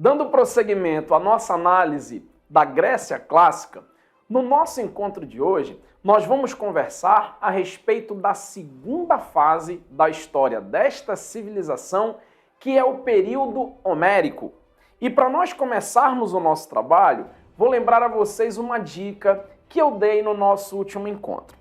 Dando prosseguimento à nossa análise da Grécia Clássica, no nosso encontro de hoje, nós vamos conversar a respeito da segunda fase da história desta civilização, que é o período homérico. E para nós começarmos o nosso trabalho, vou lembrar a vocês uma dica que eu dei no nosso último encontro.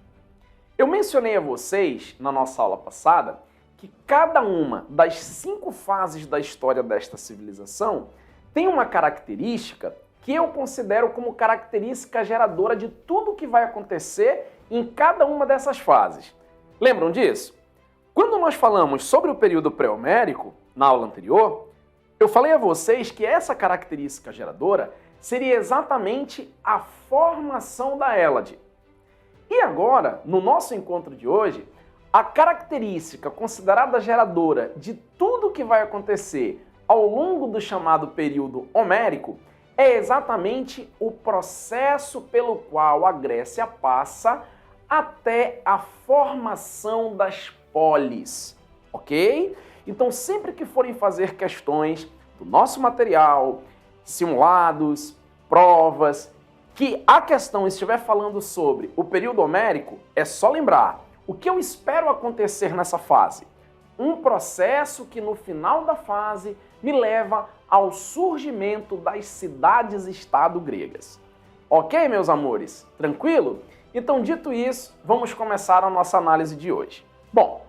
Eu mencionei a vocês, na nossa aula passada, que cada uma das 5 fases da história desta civilização tem uma característica que eu considero como característica geradora de tudo que vai acontecer em cada uma dessas fases. Lembram disso? Quando nós falamos sobre o período pré-homérico, na aula anterior, eu falei a vocês que essa característica geradora seria exatamente a formação da Hélade. E agora, no nosso encontro de hoje, a característica considerada geradora de tudo que vai acontecer ao longo do chamado período homérico é exatamente o processo pelo qual a Grécia passa até a formação das polis, ok? Então, sempre que forem fazer questões do nosso material, simulados, provas, que a questão estiver falando sobre o período homérico, é só lembrar o que eu espero acontecer nessa fase. Um processo que no final da fase me leva ao surgimento das cidades-estado gregas. Ok, meus amores? Tranquilo? Então, dito isso, vamos começar a nossa análise de hoje. Bom,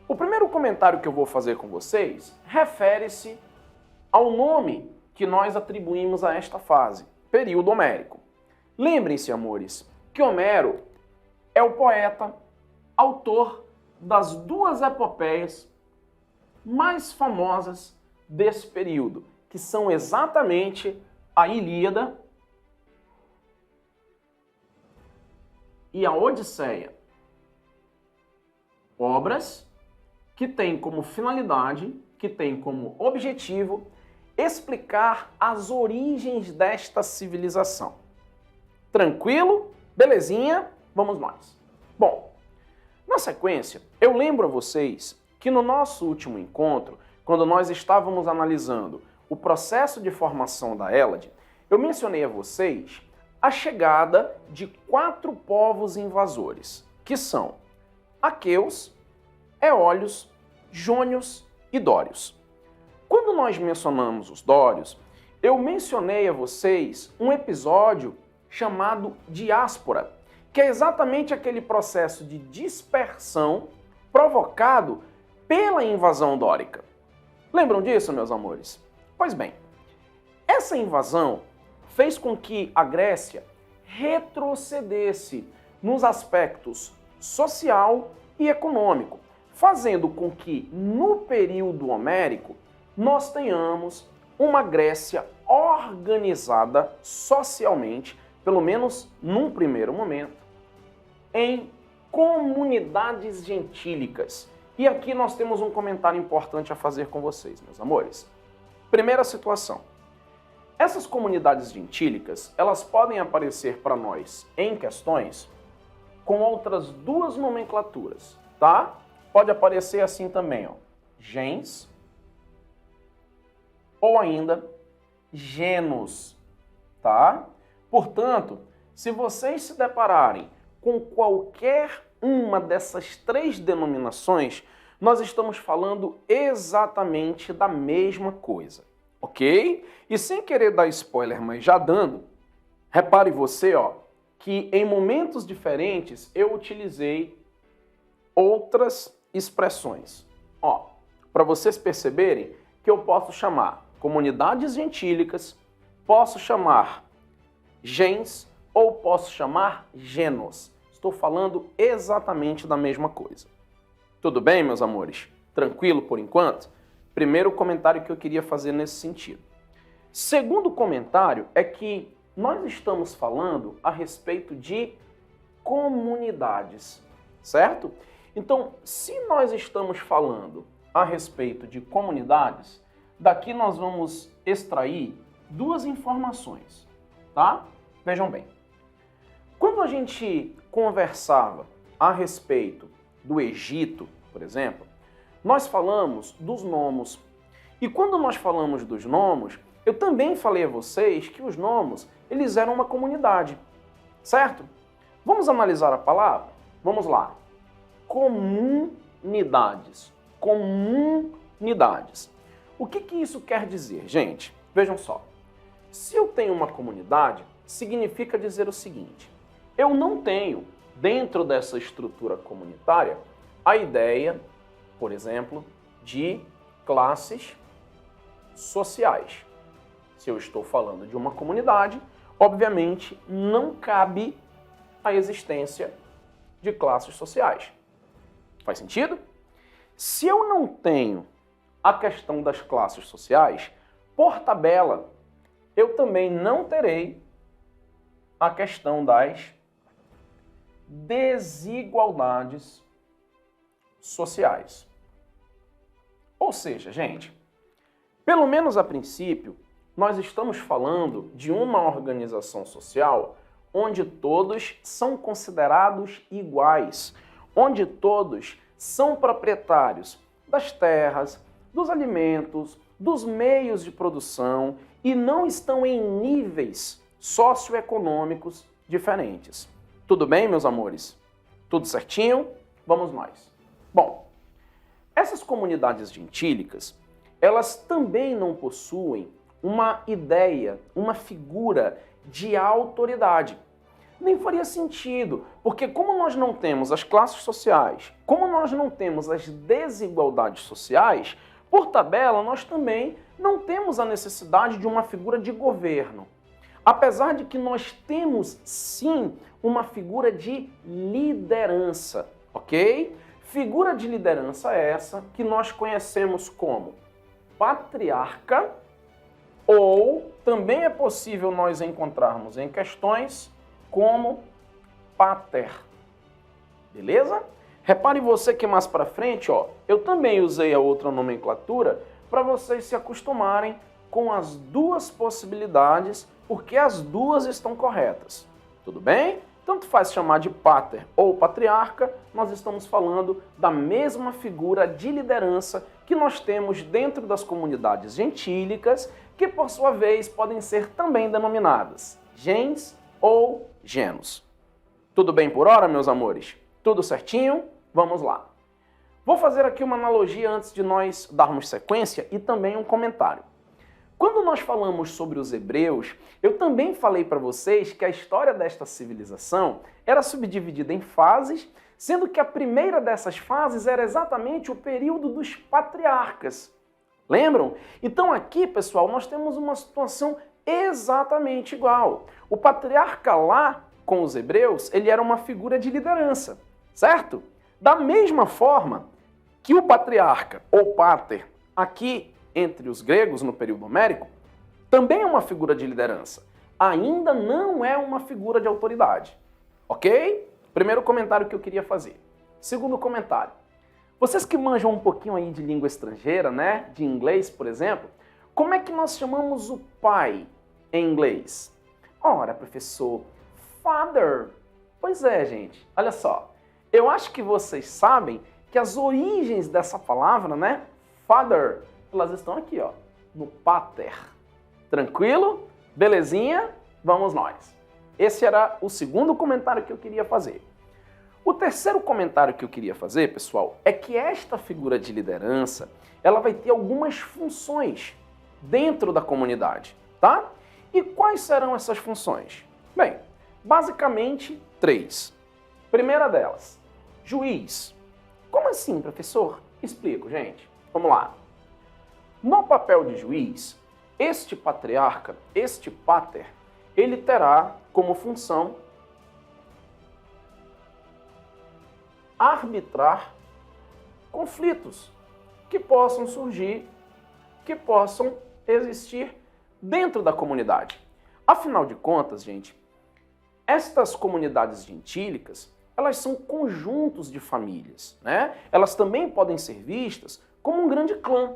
o primeiro comentário que eu vou fazer com vocês refere-se ao nome que nós atribuímos a esta fase, período homérico. Lembrem-se, amores, que Homero é o poeta, autor das 2 epopeias mais famosas desse período, que são exatamente a Ilíada e a Odisseia. Obras que têm como finalidade, que têm como objetivo, explicar as origens desta civilização. Tranquilo? Belezinha? Vamos nós. Bom, na sequência, eu lembro a vocês que no nosso último encontro, quando nós estávamos analisando o processo de formação da Hélade, eu mencionei a vocês a chegada de 4 povos invasores, que são aqueus, eólios, jônios e dórios. Quando nós mencionamos os dórios, eu mencionei a vocês um episódio chamado diáspora, que é exatamente aquele processo de dispersão provocado pela invasão dórica. Lembram disso, meus amores? Pois bem, essa invasão fez com que a Grécia retrocedesse nos aspectos social e econômico, fazendo com que, no período homérico, nós tenhamos uma Grécia organizada socialmente, pelo menos num primeiro momento, em comunidades gentílicas. E aqui nós temos um comentário importante a fazer com vocês, meus amores. Primeira situação. Essas comunidades gentílicas, elas podem aparecer para nós em questões com outras 2 nomenclaturas, tá? Pode aparecer assim também, ó, gens, ou ainda genus, tá? Portanto, se vocês se depararem com qualquer uma dessas 3 denominações, nós estamos falando exatamente da mesma coisa, ok? E sem querer dar spoiler, mas já dando, repare você, ó, que em momentos diferentes eu utilizei outras expressões. Ó, para vocês perceberem que eu posso chamar comunidades gentílicas, posso chamar gens ou posso chamar genus. Estou falando exatamente da mesma coisa. Tudo bem, meus amores? Tranquilo por enquanto? Primeiro comentário que eu queria fazer nesse sentido. Segundo comentário é que nós estamos falando a respeito de comunidades, certo? Então, se nós estamos falando a respeito de comunidades, daqui nós vamos extrair 2 informações, tá? Vejam bem. Quando a gente conversava a respeito do Egito, por exemplo, nós falamos dos nomos. E quando nós falamos dos nomos, eu também falei a vocês que os nomos, eles eram uma comunidade, certo? Vamos analisar a palavra? Vamos lá. Comunidades. Comunidades. O que isso quer dizer, gente? Vejam só. Se eu tenho uma comunidade, significa dizer o seguinte: eu não tenho, dentro dessa estrutura comunitária, a ideia, por exemplo, de classes sociais. Se eu estou falando de uma comunidade, obviamente não cabe a existência de classes sociais. Faz sentido? Se eu não tenho a questão das classes sociais, por tabela, eu também não terei a questão das desigualdades sociais. Ou seja, gente, pelo menos a princípio, nós estamos falando de uma organização social onde todos são considerados iguais, onde todos são proprietários das terras, dos alimentos, dos meios de produção e não estão em níveis socioeconômicos diferentes. Tudo bem, meus amores? Tudo certinho? Vamos nós. Bom, essas comunidades gentílicas, elas também não possuem uma ideia, uma figura de autoridade. Nem faria sentido, porque como nós não temos as classes sociais, como nós não temos as desigualdades sociais, por tabela nós também não temos a necessidade de uma figura de governo. Apesar de que nós temos sim uma figura de liderança, ok? Figura de liderança é essa que nós conhecemos como patriarca, ou também é possível nós encontrarmos em questões como pater. Beleza? Repare você que mais para frente, ó, eu também usei a outra nomenclatura para vocês se acostumarem com as duas possibilidades, porque as duas estão corretas. Tudo bem? Tanto faz chamar de pater ou patriarca, nós estamos falando da mesma figura de liderança que nós temos dentro das comunidades gentílicas, que por sua vez podem ser também denominadas gens ou genos. Tudo bem por hora, meus amores? Tudo certinho? Vamos lá. Vou fazer aqui uma analogia antes de nós darmos sequência e também um comentário. Quando nós falamos sobre os hebreus, eu também falei para vocês que a história desta civilização era subdividida em fases, sendo que a primeira dessas fases era exatamente o período dos patriarcas. Lembram? Então aqui, pessoal, nós temos uma situação exatamente igual. O patriarca lá, com os hebreus, ele era uma figura de liderança, certo? Da mesma forma que o patriarca, ou pater, aqui entre os gregos, no período homérico, também é uma figura de liderança. Ainda não é uma figura de autoridade. Ok? Primeiro comentário que eu queria fazer. Segundo comentário. Vocês que manjam um pouquinho aí de língua estrangeira, né? De inglês, por exemplo, como é que nós chamamos o pai em inglês? Ora, professor, father. Pois é, gente. Olha só. Eu acho que vocês sabem que as origens dessa palavra, né? Father, elas estão aqui, ó, no pater. Tranquilo? Belezinha? Vamos nós. Esse era o segundo comentário que eu queria fazer. O terceiro comentário que eu queria fazer, pessoal, é que esta figura de liderança, ela vai ter algumas funções dentro da comunidade, tá? E quais serão essas funções? Bem, basicamente 3. Primeira delas, juiz. Como assim, professor? Explico, gente. Vamos lá. No papel de juiz, este patriarca, este pater, ele terá como função arbitrar conflitos que possam surgir, que possam existir dentro da comunidade. Afinal de contas, gente, estas comunidades gentílicas, elas são conjuntos de famílias, né? Elas também podem ser vistas como um grande clã,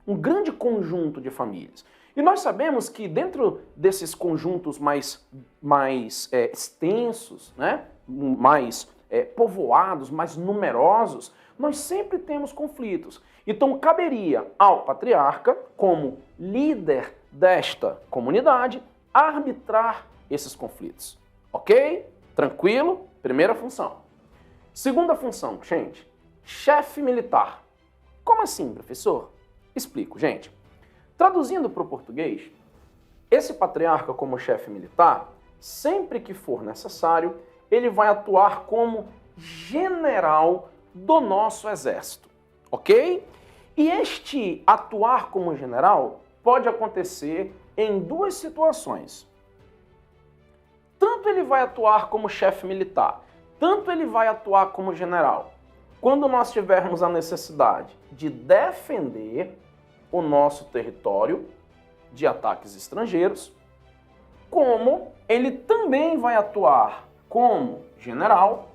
um grande conjunto de famílias. E nós sabemos que dentro desses conjuntos mais extensos, né? Mais povoados, mais numerosos, nós sempre temos conflitos. Então caberia ao patriarca, como líder desta comunidade, arbitrar esses conflitos. Ok? Tranquilo? Primeira função. Segunda função, gente, chefe militar. Como assim, professor? Explico, gente. Traduzindo para o português, esse patriarca como chefe militar, sempre que for necessário, ele vai atuar como general do nosso exército, ok? E este atuar como general pode acontecer em duas situações. Tanto ele vai atuar como chefe militar, tanto ele vai atuar como general, quando nós tivermos a necessidade de defender o nosso território de ataques estrangeiros, como ele também vai atuar como general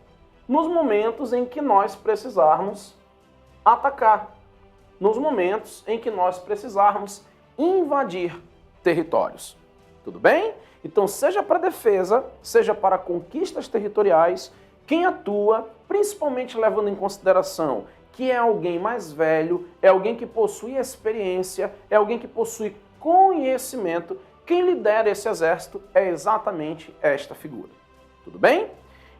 nos momentos em que nós precisarmos atacar, nos momentos em que nós precisarmos invadir territórios. Tudo bem? Então, seja para defesa, seja para conquistas territoriais, quem atua, principalmente levando em consideração que é alguém mais velho, é alguém que possui experiência, é alguém que possui conhecimento, quem lidera esse exército é exatamente esta figura. Tudo bem?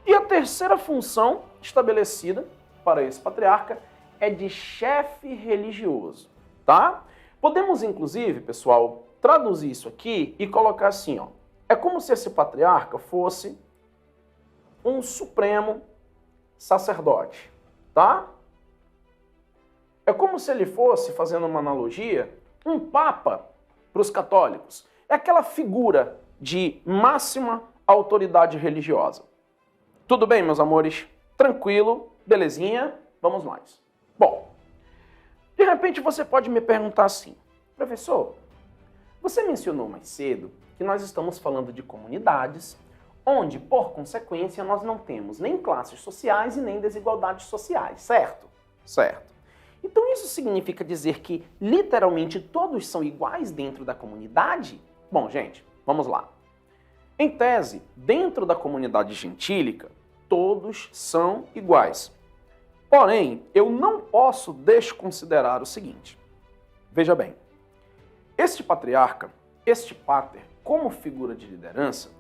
E a terceira função estabelecida para esse patriarca é de chefe religioso, tá? Podemos, inclusive, pessoal, traduzir isso aqui e colocar assim, ó. É como se esse patriarca fosse um supremo sacerdote, tá? É como se ele fosse, fazendo uma analogia, um papa para os católicos. É aquela figura de máxima autoridade religiosa. Tudo bem, meus amores? Tranquilo? Belezinha? Vamos mais. Bom, de repente você pode me perguntar assim, professor, você mencionou mais cedo que nós estamos falando de comunidades onde, por consequência, nós não temos nem classes sociais e nem desigualdades sociais, certo? Certo. Então isso significa dizer que literalmente todos são iguais dentro da comunidade? Bom, gente, vamos lá. Em tese, dentro da comunidade gentílica, todos são iguais. Porém, eu não posso desconsiderar o seguinte. Veja bem, este patriarca, este pater, como figura de liderança,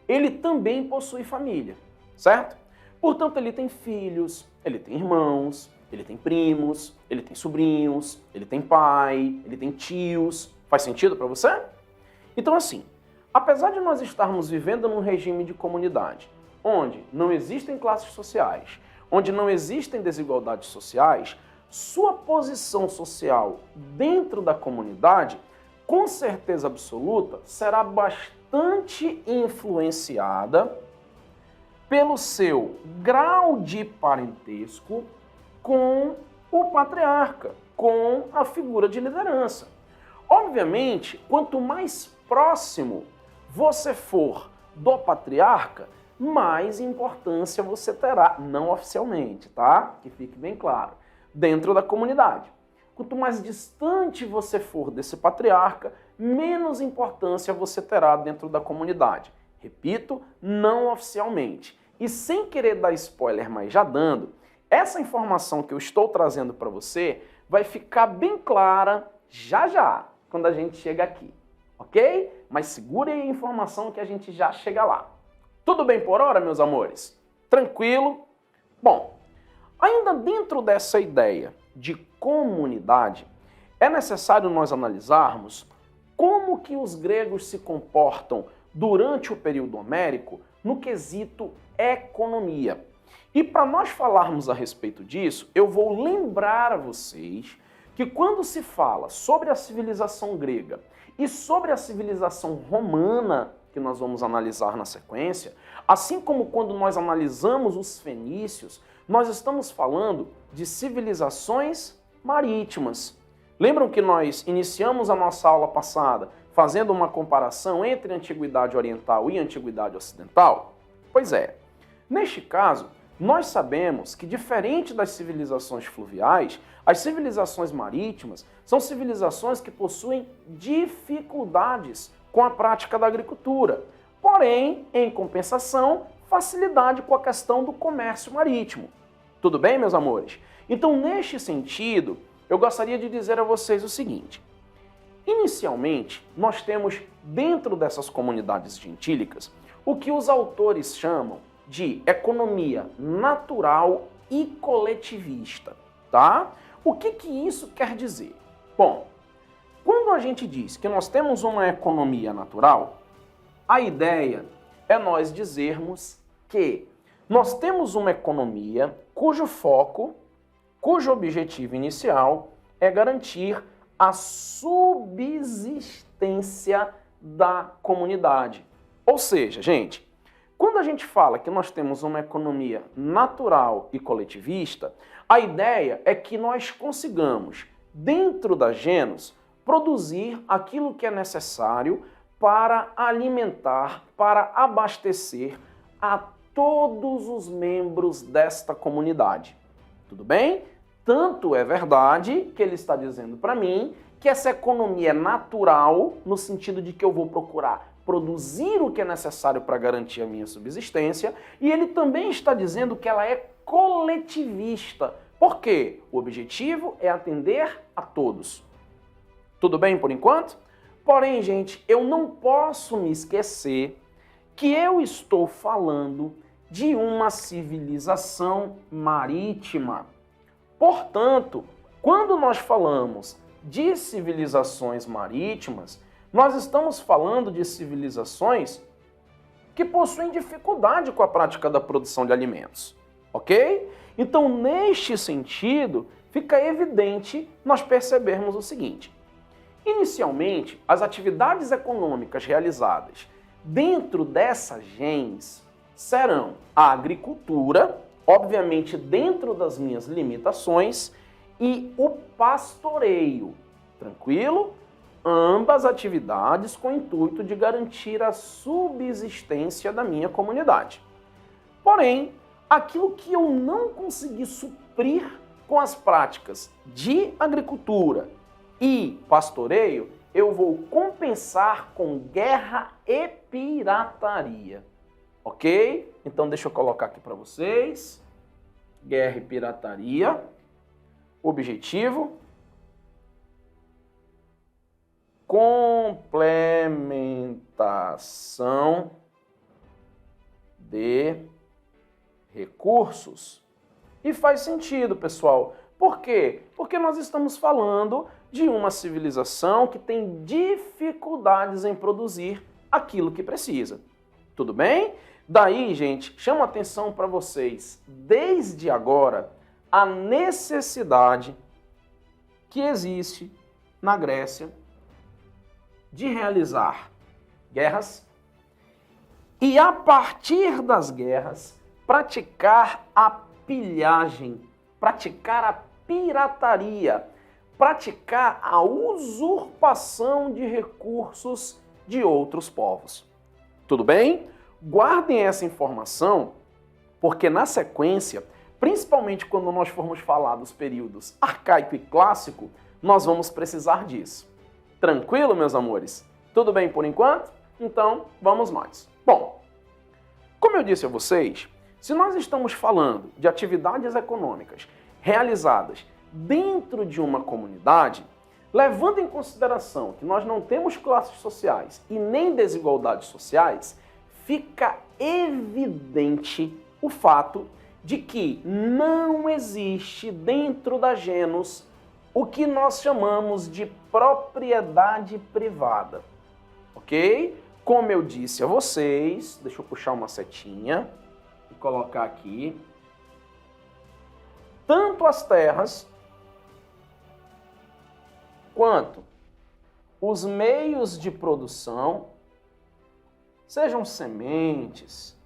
ele também possui família, certo? Portanto, ele tem filhos, ele tem irmãos, ele tem primos, ele tem sobrinhos, ele tem pai, ele tem tios. Faz sentido para você? Então, assim, apesar de nós estarmos vivendo num regime de comunidade, onde não existem classes sociais, onde não existem desigualdades sociais, sua posição social dentro da comunidade, com certeza absoluta, será bastante influenciada pelo seu grau de parentesco com o patriarca, com a figura de liderança. Obviamente, quanto mais próximo você for do patriarca, mais importância você terá, não oficialmente, tá? Que fique bem claro, dentro da comunidade. Quanto mais distante você for desse patriarca, menos importância você terá dentro da comunidade. Repito, não oficialmente. E sem querer dar spoiler, mas já dando, essa informação que eu estou trazendo para você vai ficar bem clara já, quando a gente chega aqui, ok? Mas segure aí a informação que a gente já chega lá. Tudo bem por hora, meus amores? Tranquilo? Bom, ainda dentro dessa ideia de comunidade, é necessário nós analisarmos como que os gregos se comportam durante o período homérico no quesito economia. E para nós falarmos a respeito disso, eu vou lembrar a vocês que quando se fala sobre a civilização grega e sobre a civilização romana, que nós vamos analisar na sequência, assim como quando nós analisamos os fenícios, nós estamos falando de civilizações marítimas. Lembram que nós iniciamos a nossa aula passada fazendo uma comparação entre a Antiguidade Oriental e a Antiguidade Ocidental? Pois é, neste caso, nós sabemos que, diferente das civilizações fluviais, as civilizações marítimas são civilizações que possuem dificuldades com a prática da agricultura. Porém, em compensação, facilidade com a questão do comércio marítimo. Tudo bem, meus amores? Então, neste sentido, eu gostaria de dizer a vocês o seguinte. Inicialmente, nós temos dentro dessas comunidades gentílicas o que os autores chamam de economia natural e coletivista, tá? O que isso quer dizer? Bom, quando a gente diz que nós temos uma economia natural, a ideia é nós dizermos que nós temos uma economia cujo foco, cujo objetivo inicial é garantir a subsistência da comunidade. Ou seja, gente, quando a gente fala que nós temos uma economia natural e coletivista, a ideia é que nós consigamos, dentro da genus, produzir aquilo que é necessário para alimentar, para abastecer a todos os membros desta comunidade. Tudo bem? Tanto é verdade que ele está dizendo para mim que essa economia é natural, no sentido de que eu vou procurar produzir o que é necessário para garantir a minha subsistência, e ele também está dizendo que ela é coletivista. Por quê? O objetivo é atender a todos. Tudo bem por enquanto? Porém, gente, eu não posso me esquecer que eu estou falando de uma civilização marítima. Portanto, quando nós falamos de civilizações marítimas, nós estamos falando de civilizações que possuem dificuldade com a prática da produção de alimentos, ok? Então, neste sentido, fica evidente nós percebermos o seguinte. Inicialmente, as atividades econômicas realizadas dentro dessa gens serão a agricultura, obviamente dentro das minhas limitações, e o pastoreio. Tranquilo? Ambas atividades com o intuito de garantir a subsistência da minha comunidade. Porém, aquilo que eu não consegui suprir com as práticas de agricultura e pastoreio, eu vou compensar com guerra e pirataria. Ok? Então deixa eu colocar aqui para vocês. Guerra e pirataria. Objetivo: complementação de recursos. E faz sentido, pessoal. Por quê? Porque nós estamos falando de uma civilização que tem dificuldades em produzir aquilo que precisa. Tudo bem? Daí, gente, chamo a atenção para vocês, desde agora, a necessidade que existe na Grécia de realizar guerras e, a partir das guerras, praticar a pilhagem, praticar a pirataria, praticar a usurpação de recursos de outros povos. Tudo bem? Guardem essa informação, porque na sequência, principalmente quando nós formos falar dos períodos arcaico e clássico, nós vamos precisar disso. Tranquilo, meus amores? Tudo bem por enquanto? Então, vamos nós. Bom, como eu disse a vocês, se nós estamos falando de atividades econômicas realizadas dentro de uma comunidade, levando em consideração que nós não temos classes sociais e nem desigualdades sociais, fica evidente o fato de que não existe dentro da genus o que nós chamamos de propriedade privada, ok? Como eu disse a vocês, deixa eu puxar uma setinha e colocar aqui, tanto as terras quanto os meios de produção, sejam sementes,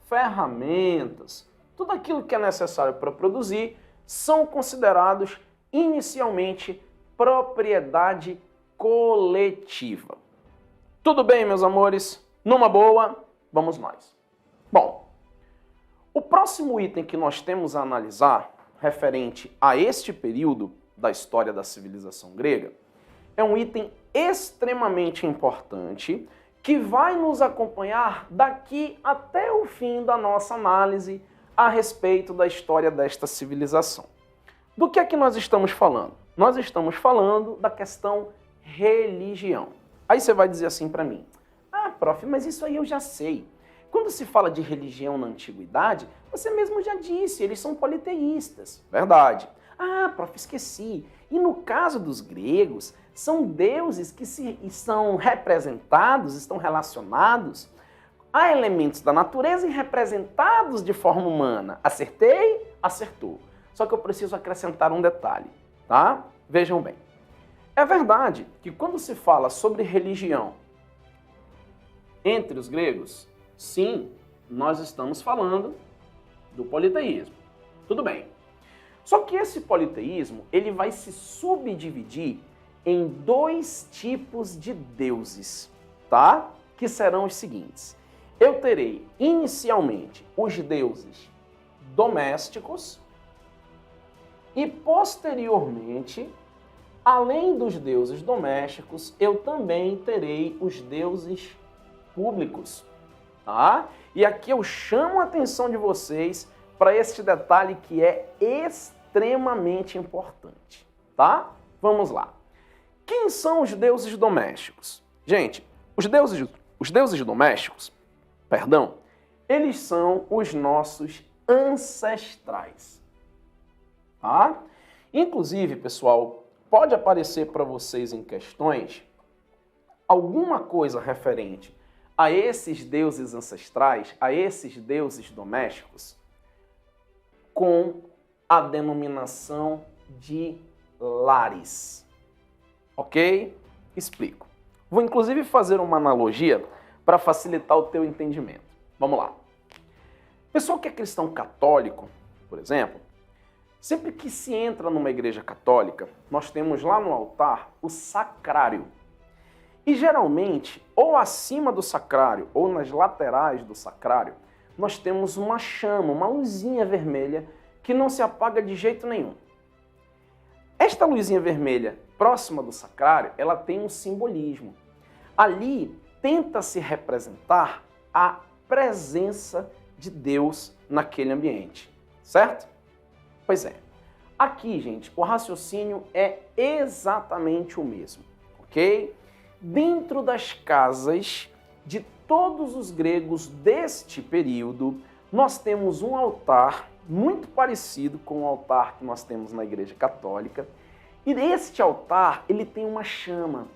ferramentas, tudo aquilo que é necessário para produzir, são considerados inicialmente propriedade coletiva. Tudo bem, meus amores? Numa boa, vamos nós. Bom, o próximo item que nós temos a analisar, referente a este período da história da civilização grega, é um item extremamente importante que vai nos acompanhar daqui até o fim da nossa análise a respeito da história desta civilização. Do que é que nós estamos falando? Nós estamos falando da questão religião. Aí você vai dizer assim para mim, ah, prof, mas isso aí eu já sei. Quando se fala de religião na antiguidade, você mesmo já disse, eles são politeístas. Verdade. Ah, prof, esqueci. E no caso dos gregos, são deuses que são representados, estão relacionados a elementos da natureza e representados de forma humana. Acertei? Acertou. Só que eu preciso acrescentar um detalhe, tá? Vejam bem. É verdade que quando se fala sobre religião entre os gregos, sim, nós estamos falando do politeísmo. Tudo bem. Só que esse politeísmo, ele vai se subdividir em dois tipos de deuses, tá? Que serão os seguintes. Eu terei, inicialmente, os deuses domésticos e, posteriormente, além dos deuses domésticos, eu também terei os deuses públicos, tá? E aqui eu chamo a atenção de vocês para este detalhe que é extremamente importante, tá? Vamos lá. Quem são os deuses domésticos? Gente, os deuses domésticos, perdão, eles são os nossos ancestrais, tá? Inclusive, pessoal, pode aparecer para vocês em questões alguma coisa referente a esses deuses ancestrais, a esses deuses domésticos, com a denominação de lares. Ok? Explico. Vou inclusive fazer uma analogia para facilitar o teu entendimento. Vamos lá. Pessoal que é cristão católico, por exemplo, sempre que se entra numa igreja católica, nós temos lá no altar o sacrário. E geralmente, ou acima do sacrário, ou nas laterais do sacrário, nós temos uma chama, uma luzinha vermelha que não se apaga de jeito nenhum. Esta luzinha vermelha próxima do sacrário, ela tem um simbolismo. Ali tenta-se representar a presença de Deus naquele ambiente, certo? Pois é. Aqui, gente, o raciocínio é exatamente o mesmo, ok? Dentro das casas de todos os gregos deste período, nós temos um altar muito parecido com o altar que nós temos na Igreja Católica. E este altar, ele tem uma chama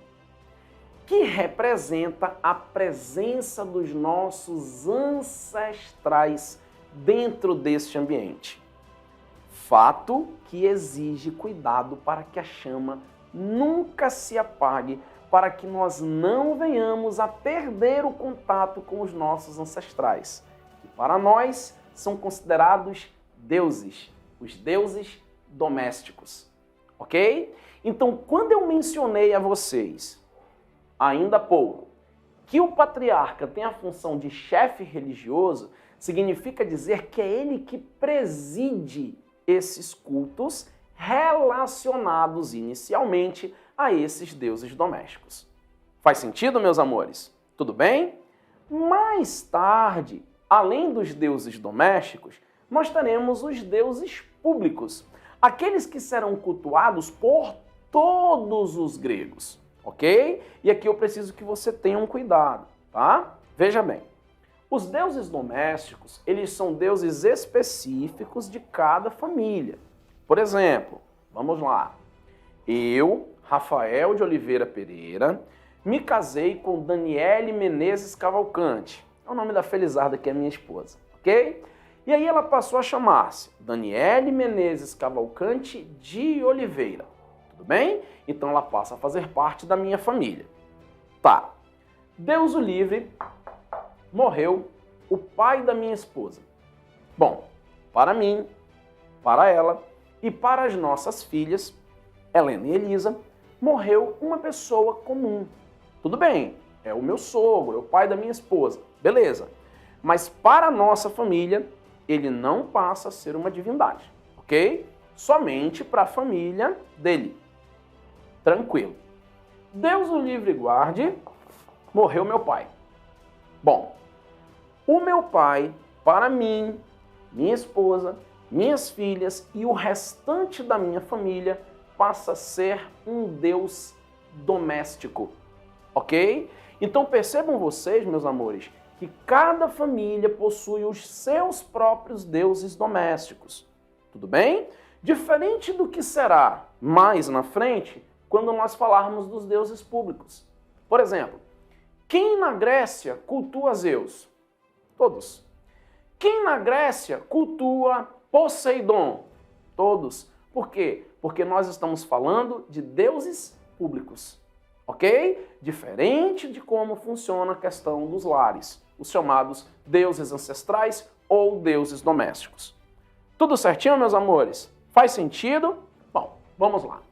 que representa a presença dos nossos ancestrais dentro deste ambiente. Fato que exige cuidado para que a chama nunca se apague, para que nós não venhamos a perder o contato com os nossos ancestrais, que para nós são considerados deuses, os deuses domésticos, ok? Então, quando eu mencionei a vocês, ainda há pouco, que o patriarca tem a função de chefe religioso, significa dizer que é ele que preside esses cultos relacionados inicialmente a esses deuses domésticos. Faz sentido, meus amores? Tudo bem? Mais tarde, além dos deuses domésticos, nós teremos os deuses públicos, aqueles que serão cultuados por todos os gregos, ok? E aqui eu preciso que você tenha um cuidado, tá? Veja bem, os deuses domésticos, eles são deuses específicos de cada família. Por exemplo, vamos lá, eu, Rafael de Oliveira Pereira, me casei com Daniele Menezes Cavalcante, é o nome da felizarda que é minha esposa, ok? E aí ela passou a chamar-se Daniele Menezes Cavalcante de Oliveira, tudo bem? Então ela passa a fazer parte da minha família. Tá, Deus o livre, morreu o pai da minha esposa. Bom, para mim, para ela e para as nossas filhas, Helena e Elisa, morreu uma pessoa comum. Tudo bem, é o meu sogro, é o pai da minha esposa, beleza. Mas para a nossa família, ele não passa a ser uma divindade, ok? Somente para a família dele. Tranquilo. Deus o livre e guarde, morreu meu pai. Bom, o meu pai, para mim, minha esposa, minhas filhas e o restante da minha família, passa a ser um Deus doméstico, ok? Então percebam vocês, meus amores, que cada família possui os seus próprios deuses domésticos, tudo bem? Diferente do que será mais na frente quando nós falarmos dos deuses públicos. Por exemplo, quem na Grécia cultua Zeus? Todos. Quem na Grécia cultua Poseidon? Todos. Por quê? Porque nós estamos falando de deuses públicos, ok? Diferente de como funciona a questão dos lares, os chamados deuses ancestrais ou deuses domésticos. Tudo certinho, meus amores? Faz sentido? Bom, vamos lá.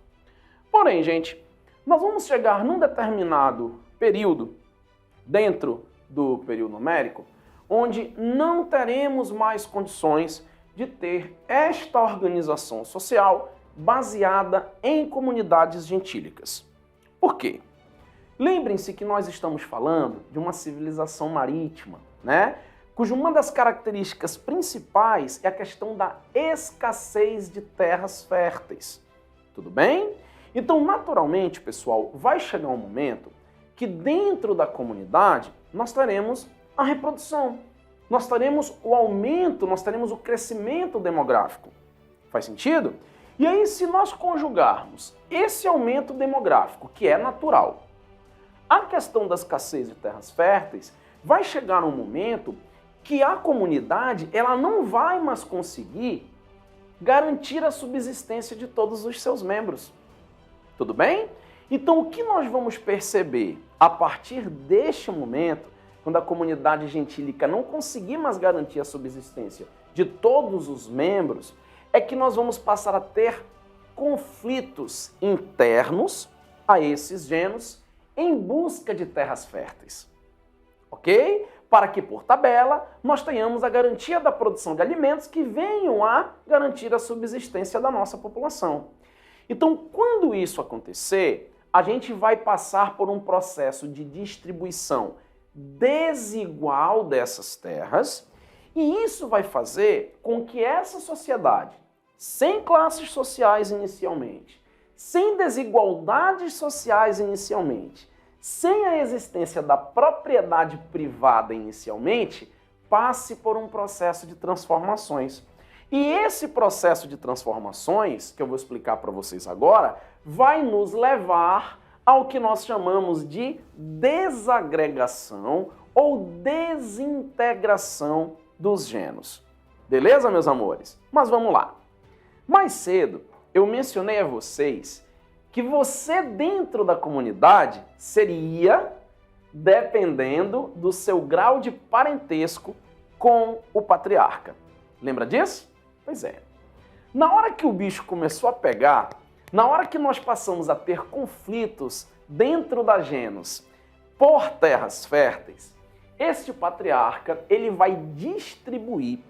Porém, gente, nós vamos chegar num determinado período, dentro do período numérico, onde não teremos mais condições de ter esta organização social baseada em comunidades gentílicas. Por quê? Lembrem-se que nós estamos falando de uma civilização marítima, né? Cuja uma das características principais é a questão da escassez de terras férteis. Tudo bem? Então, naturalmente, pessoal, vai chegar um momento que dentro da comunidade nós teremos a reprodução, nós teremos o aumento, nós teremos o crescimento demográfico. Faz sentido? E aí, se nós conjugarmos esse aumento demográfico, que é natural, a questão da escassez de terras férteis, vai chegar um momento que a comunidade ela não vai mais conseguir garantir a subsistência de todos os seus membros. Tudo bem? Então, o que nós vamos perceber a partir deste momento, quando a comunidade gentílica não conseguir mais garantir a subsistência de todos os membros, é que nós vamos passar a ter conflitos internos a esses genos em busca de terras férteis. Ok? Para que, por tabela, nós tenhamos a garantia da produção de alimentos que venham a garantir a subsistência da nossa população. Então, quando isso acontecer, a gente vai passar por um processo de distribuição desigual dessas terras, e isso vai fazer com que essa sociedade, sem classes sociais inicialmente, sem desigualdades sociais inicialmente, sem a existência da propriedade privada inicialmente, passe por um processo de transformações. E esse processo de transformações, que eu vou explicar para vocês agora, vai nos levar ao que nós chamamos de desagregação ou desintegração dos genos. Beleza, meus amores? Mas vamos lá. Mais cedo, eu mencionei a vocês que você dentro da comunidade seria dependendo do seu grau de parentesco com o patriarca. Lembra disso? Pois é. Na hora que o bicho começou a pegar, na hora que nós passamos a ter conflitos dentro da genus por terras férteis, este patriarca ele vai distribuir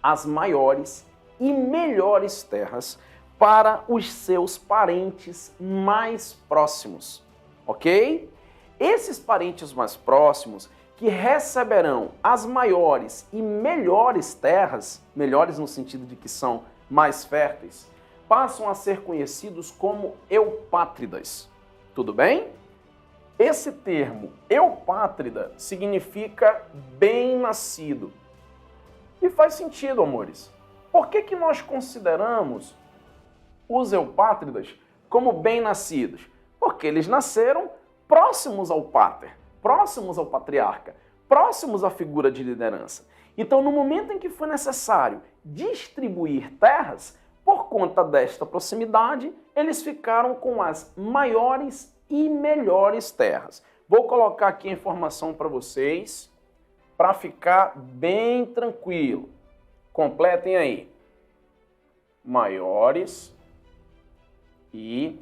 as maiores e melhores terras para os seus parentes mais próximos, ok? Esses parentes mais próximos que receberão as maiores e melhores terras, melhores no sentido de que são mais férteis, passam a ser conhecidos como eupátridas. Tudo bem? Esse termo eupátrida significa bem-nascido. E faz sentido, amores. Por que nós consideramos os eupátridas como bem-nascidos? Porque eles nasceram próximos ao páter, próximos ao patriarca, próximos à figura de liderança. Então, no momento em que foi necessário distribuir terras, por conta desta proximidade, eles ficaram com as maiores e melhores terras. Vou colocar aqui a informação para vocês, para ficar bem tranquilo. Completem aí. Maiores e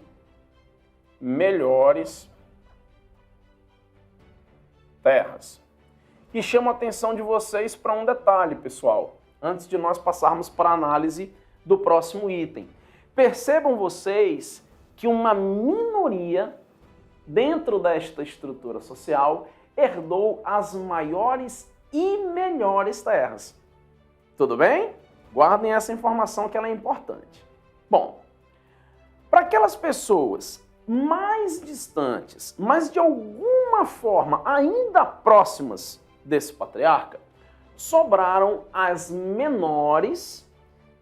melhores terras. E chamo a atenção de vocês para um detalhe, pessoal, antes de nós passarmos para a análise do próximo item. Percebam vocês que uma minoria dentro desta estrutura social herdou as maiores e melhores terras. Tudo bem? Guardem essa informação que ela é importante. Bom, para aquelas pessoas mais distantes, mas de alguma forma ainda próximas desse patriarca, sobraram as menores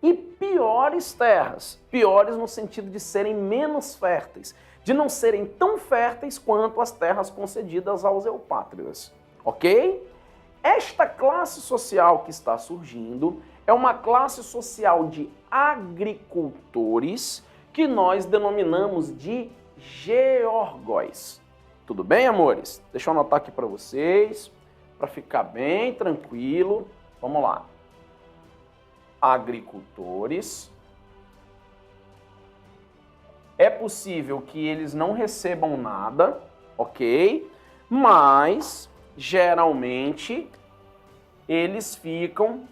e piores terras. Piores no sentido de serem menos férteis, de não serem tão férteis quanto as terras concedidas aos eupátridas. Ok? Esta classe social que está surgindo é uma classe social de agricultores que nós denominamos de geórgões. Tudo bem, amores? Deixa eu anotar aqui para vocês, para ficar bem tranquilo. Vamos lá. Agricultores. É possível que eles não recebam nada, ok? Mas, geralmente, eles ficam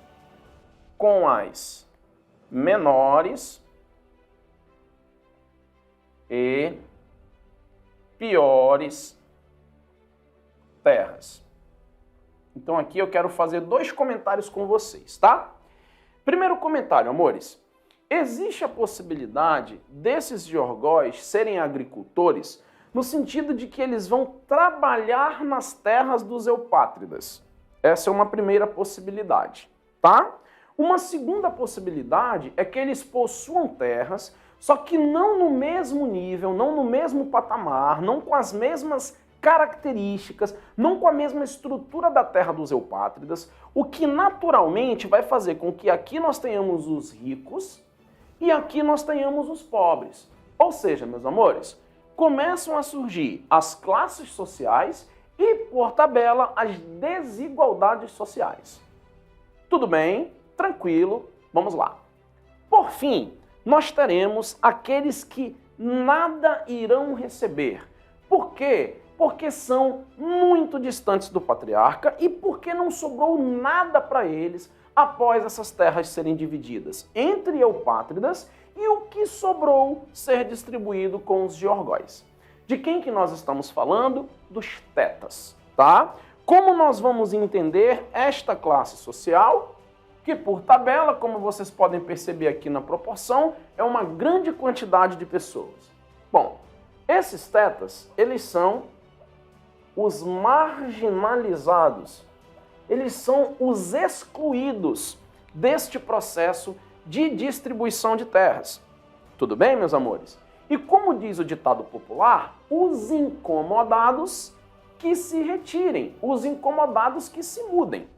com as menores e piores terras. Então aqui eu quero fazer 2 comentários com vocês, tá? Primeiro comentário, amores. Existe a possibilidade desses geórgões serem agricultores no sentido de que eles vão trabalhar nas terras dos eupátridas. Essa é uma primeira possibilidade, tá? Uma segunda possibilidade é que eles possuam terras, só que não no mesmo nível, não no mesmo patamar, não com as mesmas características, não com a mesma estrutura da terra dos eupátridas, o que naturalmente vai fazer com que aqui nós tenhamos os ricos e aqui nós tenhamos os pobres. Ou seja, meus amores, começam a surgir as classes sociais e, por tabela, as desigualdades sociais. Tudo bem? Tranquilo? Vamos lá. Por fim, nós teremos aqueles que nada irão receber. Por quê? Porque são muito distantes do patriarca e porque não sobrou nada para eles após essas terras serem divididas entre eupátridas e o que sobrou ser distribuído com os geórgões. De quem que nós estamos falando? Dos tetas, tá? Como nós vamos entender esta classe social? Que por tabela, como vocês podem perceber aqui na proporção, é uma grande quantidade de pessoas. Bom, esses tetas, eles são os marginalizados. Eles são os excluídos deste processo de distribuição de terras. Tudo bem, meus amores? E como diz o ditado popular, os incomodados que se retirem, os incomodados que se mudem.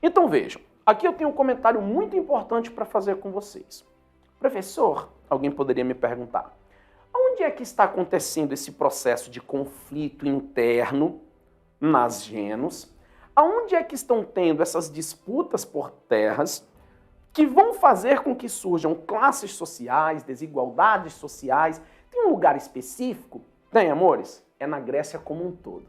Então vejam, aqui eu tenho um comentário muito importante para fazer com vocês. Professor, alguém poderia me perguntar, onde é que está acontecendo esse processo de conflito interno nas genos? Aonde é que estão tendo essas disputas por terras que vão fazer com que surjam classes sociais, desigualdades sociais? Tem um lugar específico? Tem, amores? É na Grécia como um todo.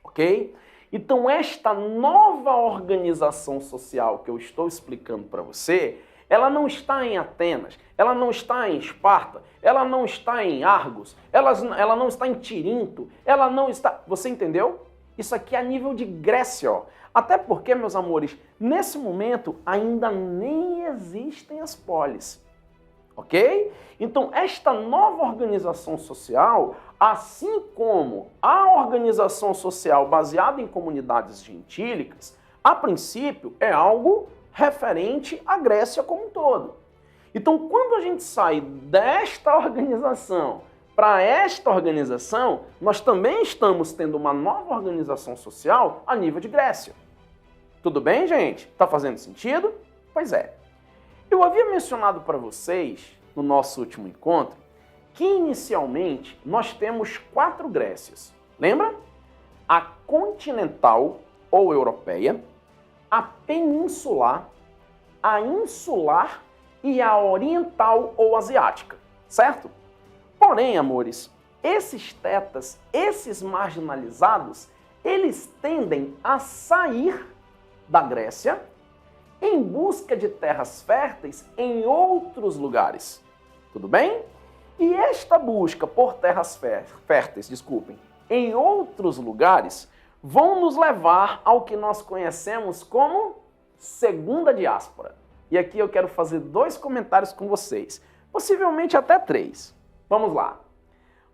Ok? Então, esta nova organização social que eu estou explicando para você, ela não está em Atenas, ela não está em Esparta, ela não está em Argos, ela não está em Tirinto, ela não está... Você entendeu? Isso aqui é a nível de Grécia, ó. Até porque, meus amores, nesse momento ainda nem existem as polis. Ok? Então, esta nova organização social, assim como a organização social baseada em comunidades gentílicas, a princípio é algo referente à Grécia como um todo. Então, quando a gente sai desta organização para esta organização, nós também estamos tendo uma nova organização social a nível de Grécia. Tudo bem, gente? Tá fazendo sentido? Pois é. Eu havia mencionado para vocês, no nosso último encontro, que inicialmente nós temos 4 Grécias. Lembra? A continental ou europeia, a peninsular, a insular e a oriental ou asiática, certo? Porém, amores, esses tetas, esses marginalizados, eles tendem a sair da Grécia em busca de terras férteis em outros lugares. Tudo bem? E esta busca por terras férteis, em outros lugares, vão nos levar ao que nós conhecemos como segunda diáspora. E aqui eu quero fazer 2 comentários com vocês, possivelmente até 3. Vamos lá.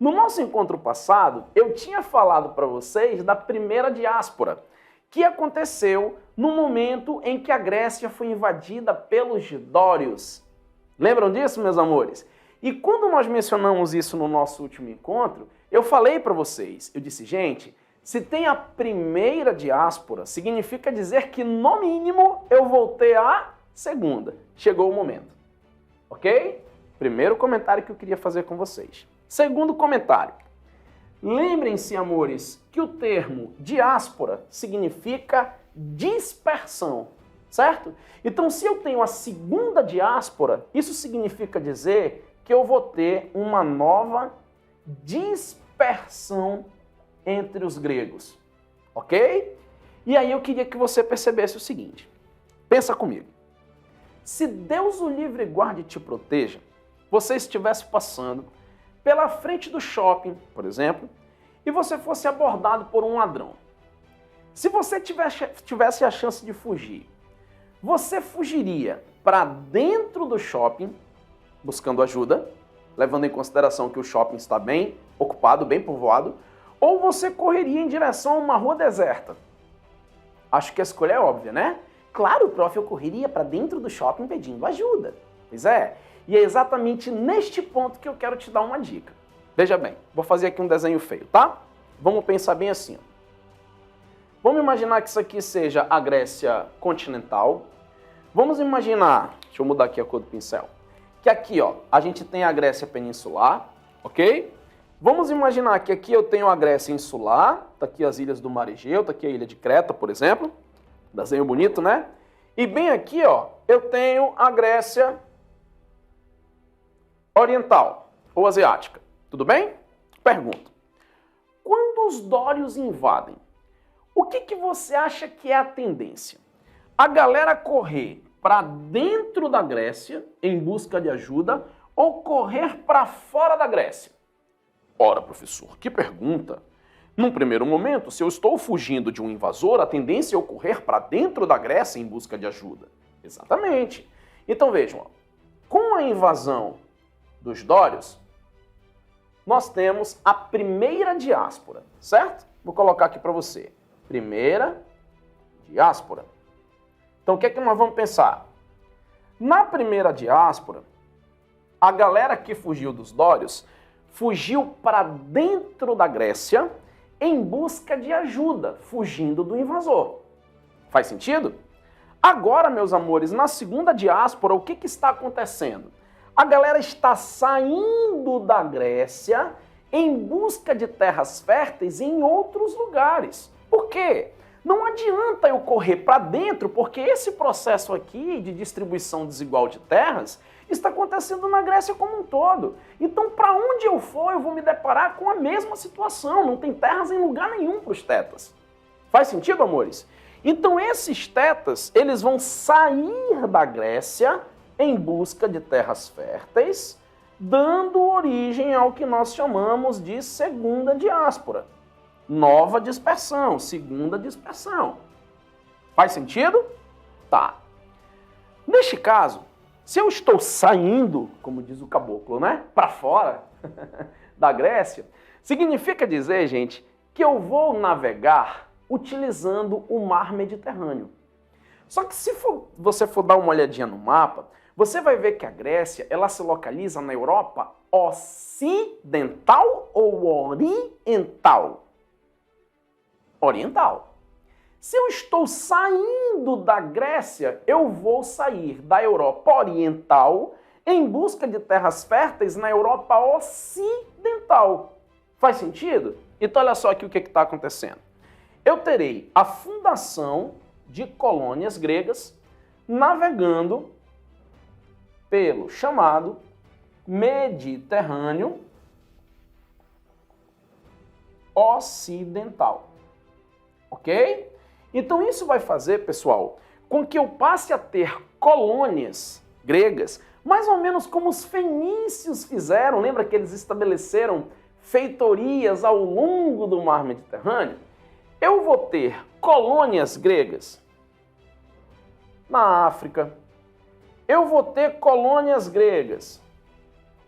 No nosso encontro passado, eu tinha falado para vocês da primeira diáspora, que aconteceu no momento em que a Grécia foi invadida pelos dórios. Lembram disso, meus amores? E quando nós mencionamos isso no nosso último encontro, eu falei para vocês, eu disse, gente, se tem a primeira diáspora, significa dizer que, no mínimo, eu vou ter a segunda. Chegou o momento. Ok? Primeiro comentário que eu queria fazer com vocês. Segundo comentário. Lembrem-se, amores, que o termo diáspora significa dispersão, certo? Então, se eu tenho a segunda diáspora, isso significa dizer que eu vou ter uma nova dispersão entre os gregos, ok? E aí eu queria que você percebesse o seguinte. Pensa comigo. Se Deus o livre guarde e te proteja, você estivesse passando pela frente do shopping, por exemplo, e você fosse abordado por um ladrão. Se você tivesse a chance de fugir, você fugiria para dentro do shopping, buscando ajuda, levando em consideração que o shopping está bem ocupado, bem povoado, ou você correria em direção a uma rua deserta? Acho que a escolha é óbvia, né? Claro, prof, eu correria para dentro do shopping pedindo ajuda. Pois é, e é exatamente neste ponto que eu quero te dar uma dica. Veja bem, vou fazer aqui um desenho feio, tá? Vamos pensar bem assim. Ó. Vamos imaginar que isso aqui seja a Grécia continental. Vamos imaginar, deixa eu mudar aqui a cor do pincel, que aqui, ó, a gente tem a Grécia peninsular, ok? Vamos imaginar que aqui eu tenho a Grécia insular, tá aqui as ilhas do Mar Egeu, tá aqui a ilha de Creta, por exemplo. Desenho bonito, né? E bem aqui, ó, eu tenho a Grécia oriental ou asiática. Tudo bem? Pergunta. Quando os dórios invadem, o que você acha que é a tendência? A galera correr para dentro da Grécia em busca de ajuda ou correr para fora da Grécia? Ora, professor, que pergunta! Num primeiro momento, se eu estou fugindo de um invasor, a tendência é eu correr para dentro da Grécia em busca de ajuda. Exatamente. Então vejam, ó, com a invasão dos dórios, nós temos a primeira diáspora, certo? Vou colocar aqui para você. Primeira diáspora. Então o que é que nós vamos pensar? Na primeira diáspora, a galera que fugiu dos dórios fugiu para dentro da Grécia em busca de ajuda, fugindo do invasor. Faz sentido? Agora, meus amores, na segunda diáspora, o que está acontecendo? A galera está saindo da Grécia em busca de terras férteis em outros lugares. Por quê? Não adianta eu correr para dentro, porque esse processo aqui de distribuição desigual de terras está acontecendo na Grécia como um todo. Então, para onde eu for, eu vou me deparar com a mesma situação. Não tem terras em lugar nenhum para os tetas. Faz sentido, amores? Então, esses tetas, eles vão sair da Grécia em busca de terras férteis, dando origem ao que nós chamamos de segunda diáspora. Nova dispersão, segunda dispersão. Faz sentido? Tá. Neste caso, se eu estou saindo, como diz o caboclo, né, para fora da Grécia, significa dizer, gente, que eu vou navegar utilizando o mar Mediterrâneo. Só que se você for dar uma olhadinha no mapa, você vai ver que a Grécia, ela se localiza na Europa ocidental ou oriental? Oriental. Se eu estou saindo da Grécia, eu vou sair da Europa oriental em busca de terras férteis na Europa ocidental. Faz sentido? Então olha só aqui o que está acontecendo. Eu terei a fundação de colônias gregas navegando pelo chamado Mediterrâneo ocidental. Ok? Então isso vai fazer, pessoal, com que eu passe a ter colônias gregas, mais ou menos como os fenícios fizeram. Lembra que eles estabeleceram feitorias ao longo do mar Mediterrâneo? Eu vou ter colônias gregas na África. Eu vou ter colônias gregas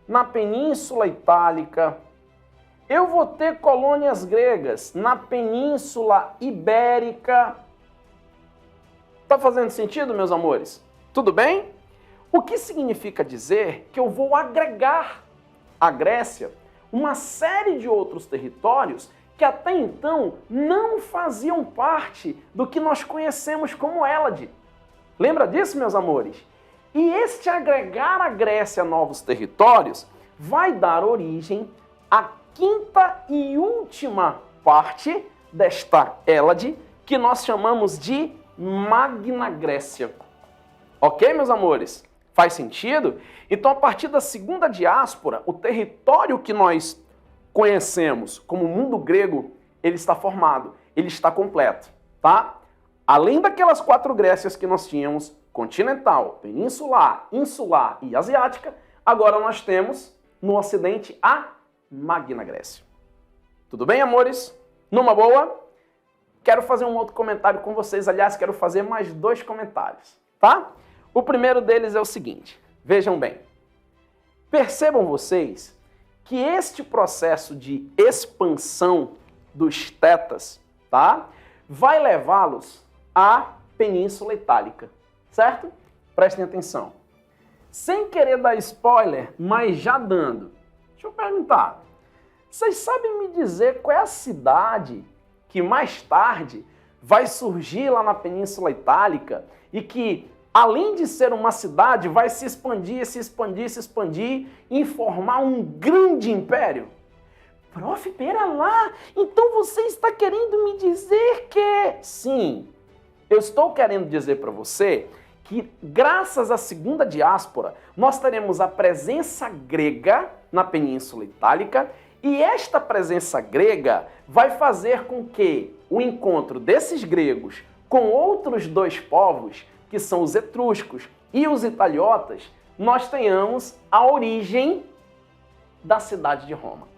na Península Itálica. eu vou ter colônias gregas na Península Ibérica. Tá fazendo sentido, meus amores? Tudo bem? O que significa dizer que eu vou agregar à Grécia uma série de outros territórios que até então não faziam parte do que nós conhecemos como Hélade. Lembra disso, meus amores? E este agregar à Grécia novos territórios vai dar origem à quinta e última parte desta Hélade, que nós chamamos de Magna Grécia. Ok, meus amores? Faz sentido? Então, a partir da segunda diáspora, o território que nós conhecemos como mundo grego, ele está formado, ele está completo, tá? Além daquelas 4 Grécias que nós tínhamos, continental, peninsular, insular e asiática, agora nós temos no Ocidente a Magna Grécia. Tudo bem, amores? Numa boa? Quero fazer um outro comentário com vocês, aliás, quero fazer mais 2 comentários, tá? O primeiro deles é o seguinte, vejam bem, percebam vocês que este processo de expansão dos tetas, tá, vai levá-los à Península Itálica, certo? Prestem atenção. Sem querer dar spoiler, mas já dando, deixa eu perguntar, vocês sabem me dizer qual é a cidade que mais tarde vai surgir lá na Península Itálica e que, além de ser uma cidade, vai se expandir e formar um grande império? Prof, pera lá, então você está querendo me dizer que... Sim, eu estou querendo dizer para você que, graças à segunda diáspora, nós teremos a presença grega na Península Itálica e esta presença grega vai fazer com que o encontro desses gregos com outros 2 povos, que são os etruscos e os italiotas, nós tenhamos a origem da cidade de Roma.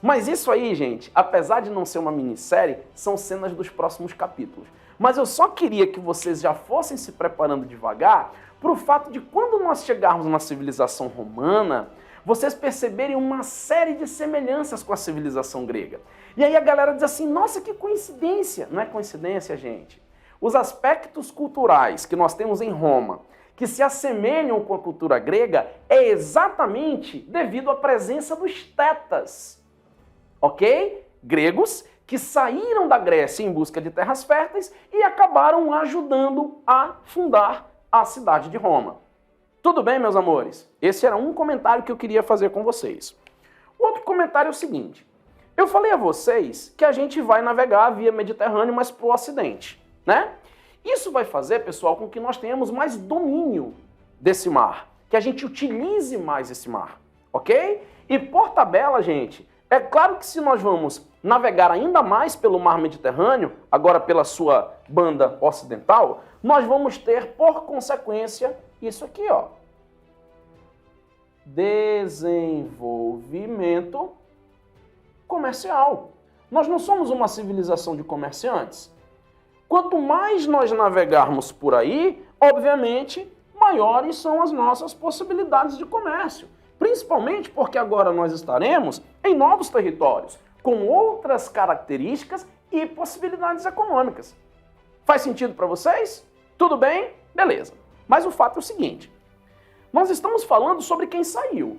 Mas isso aí, gente, apesar de não ser uma minissérie, são cenas dos próximos capítulos. Mas eu só queria que vocês já fossem se preparando devagar para o fato de quando nós chegarmos na civilização romana, vocês perceberem uma série de semelhanças com a civilização grega. E aí a galera diz assim, nossa, que coincidência! Não é coincidência, gente. Os aspectos culturais que nós temos em Roma, que se assemelham com a cultura grega, é exatamente devido à presença dos tetas, ok? Gregos que saíram da Grécia em busca de terras férteis e acabaram ajudando a fundar a cidade de Roma. Tudo bem, meus amores? Esse era um comentário que eu queria fazer com vocês. O outro comentário é o seguinte. Eu falei a vocês que a gente vai navegar via Mediterrâneo, mas para o Ocidente, né? Isso vai fazer, pessoal, com que nós tenhamos mais domínio desse mar, que a gente utilize mais esse mar, ok? E por tabela, gente, é claro que se nós vamos navegar ainda mais pelo mar Mediterrâneo, agora pela sua banda ocidental, nós vamos ter, por consequência, isso aqui, ó. Desenvolvimento comercial. Nós não somos uma civilização de comerciantes. Quanto mais nós navegarmos por aí, obviamente, maiores são as nossas possibilidades de comércio. Principalmente porque agora nós estaremos em novos territórios, com outras características e possibilidades econômicas. Faz sentido para vocês? Tudo bem? Beleza. Mas o fato é o seguinte, nós estamos falando sobre quem saiu,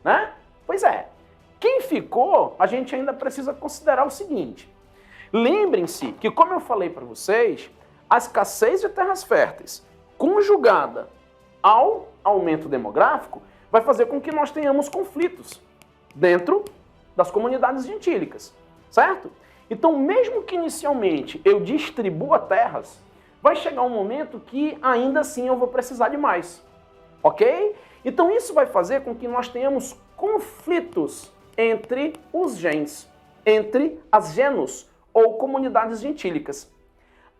né? Pois é, quem ficou, a gente ainda precisa considerar o seguinte. Lembrem-se que, como eu falei para vocês, a escassez de terras férteis, conjugada ao aumento demográfico, vai fazer com que nós tenhamos conflitos dentro das comunidades gentílicas, certo? Então, mesmo que inicialmente eu distribua terras, vai chegar um momento que ainda assim eu vou precisar de mais, ok? Então isso vai fazer com que nós tenhamos conflitos entre os gens, entre as genus ou comunidades gentílicas.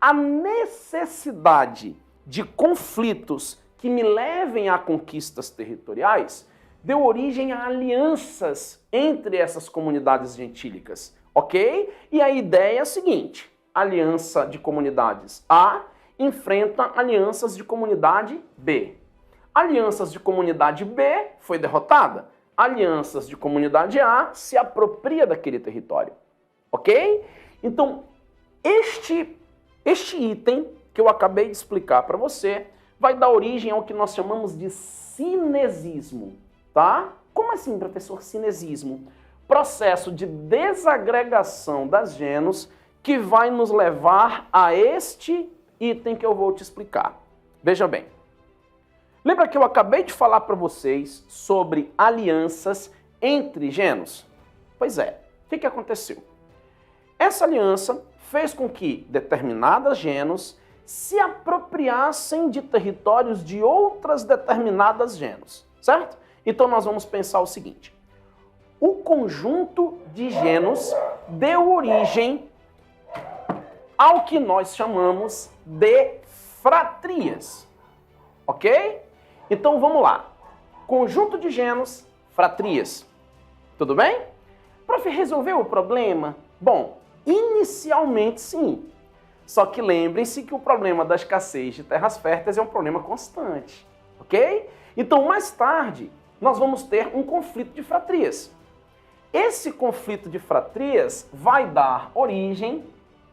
A necessidade de conflitos que me levem a conquistas territoriais deu origem a alianças entre essas comunidades gentílicas, ok? E a ideia é a seguinte, aliança de comunidades A enfrenta alianças de comunidade B. Alianças de comunidade B foi derrotada. alianças de comunidade A se apropria daquele território, ok? Então, este item que eu acabei de explicar para você vai dar origem ao que nós chamamos de cinesismo, tá? Como assim, professor, cinesismo? Processo de desagregação das genus que vai nos levar a este item que eu vou te explicar. Veja bem. Lembra que eu acabei de falar para vocês sobre alianças entre genus? Pois é, o que aconteceu? Essa aliança fez com que determinadas genus se apropriassem de territórios de outras determinadas genus, certo? Então nós vamos pensar o seguinte. O conjunto de genus deu origem ao que nós chamamos de fratrias, ok? Então vamos lá. Conjunto de genus, fratrias. Tudo bem? Prof, resolveu o problema? Bom, inicialmente sim. Só que lembrem-se que o problema da escassez de terras férteis é um problema constante, ok? Então mais tarde nós vamos ter um conflito de fratrias. Esse conflito de fratrias vai dar origem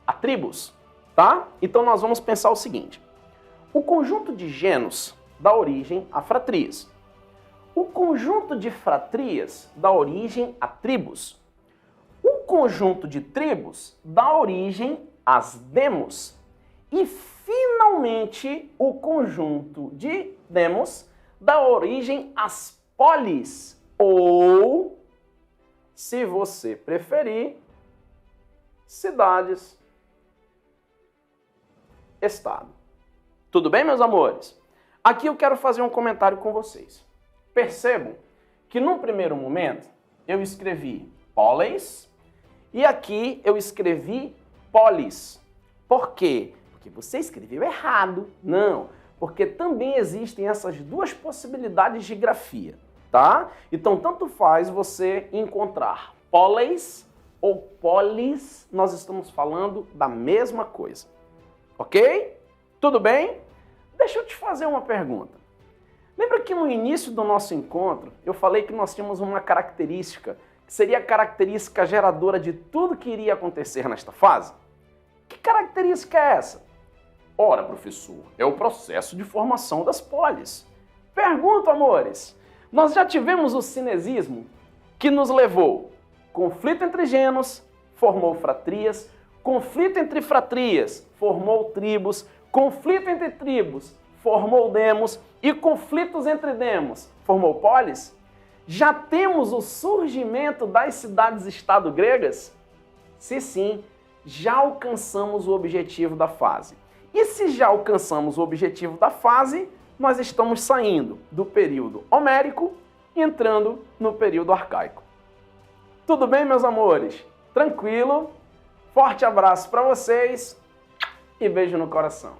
a tribos, tá? Então nós vamos pensar o seguinte. O conjunto de genus dá origem a fratrias. O conjunto de fratrias dá origem a tribos. O conjunto de tribos dá origem às demos. E, finalmente, o conjunto de demos dá origem às polis, ou, se você preferir, cidades, estado. Tudo bem, meus amores? Aqui eu quero fazer um comentário com vocês. Percebam que, num primeiro momento, eu escrevi polis e aqui eu escrevi polis. Por quê? Porque você escreveu errado. Não, porque também existem essas duas possibilidades de grafia, tá? Então, tanto faz você encontrar polis ou polis, nós estamos falando da mesma coisa. Ok? Tudo bem? Deixa eu te fazer uma pergunta. Lembra que no início do nosso encontro eu falei que nós tínhamos uma característica que seria a característica geradora de tudo que iria acontecer nesta fase? Que característica é essa? Ora, professor, é o processo de formação das polis. Pergunto, amores, nós já tivemos o cinesismo que nos levou conflito entre genus, formou fratrias, conflito entre fratrias, formou tribos, conflito entre tribos, formou demos, e conflitos entre demos, formou polis? Já temos o surgimento das cidades-estado gregas? Se sim, já alcançamos o objetivo da fase. E se já alcançamos o objetivo da fase, nós estamos saindo do período homérico e entrando no período arcaico. Tudo bem, meus amores? Tranquilo? Forte abraço para vocês e beijo no coração.